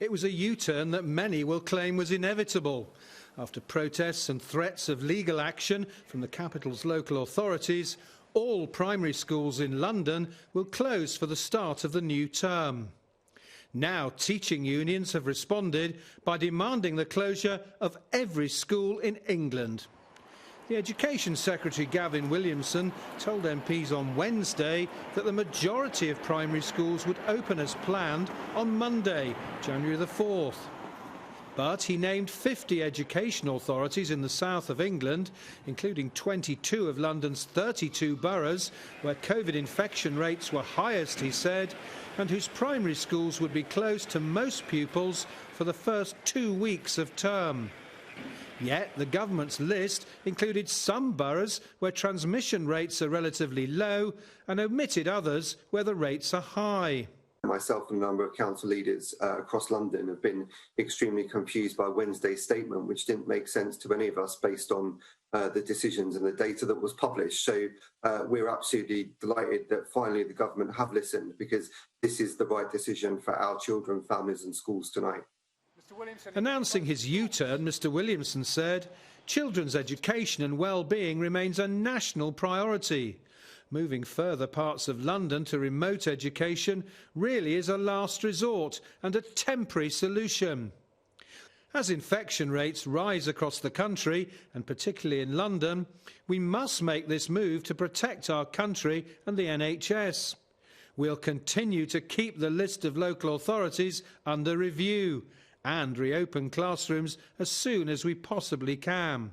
It was a U-turn that many will claim was inevitable. After protests and threats of legal action from the capital's local authorities, all primary schools in London will close for the start of the new term. Now teaching unions have responded by demanding the closure of every school in England. The Education Secretary Gavin Williamson told MPs on Wednesday that the majority of primary schools would open as planned on Monday, January the 4th. But he named 50 education authorities in the south of England, including 22 of London's 32 boroughs, where COVID infection rates were highest, he said, and whose primary schools would be closed to most pupils for the first 2 weeks of term. Yet the government's list included some boroughs where transmission rates are relatively low and omitted others where the rates are high. Myself and a number of council leaders across London have been extremely confused by Wednesday's statement, which didn't make sense to any of us based on the decisions and the data that was published. So we're absolutely delighted that finally the government have listened, because this is the right decision for our children, families and schools tonight. Announcing his U-turn, Mr Williamson said, children's education and well-being remains a national priority. Moving further parts of London to remote education really is a last resort and a temporary solution. As infection rates rise across the country, and particularly in London, we must make this move to protect our country and the NHS. We'll continue to keep the list of local authorities under review and reopen classrooms as soon as we possibly can.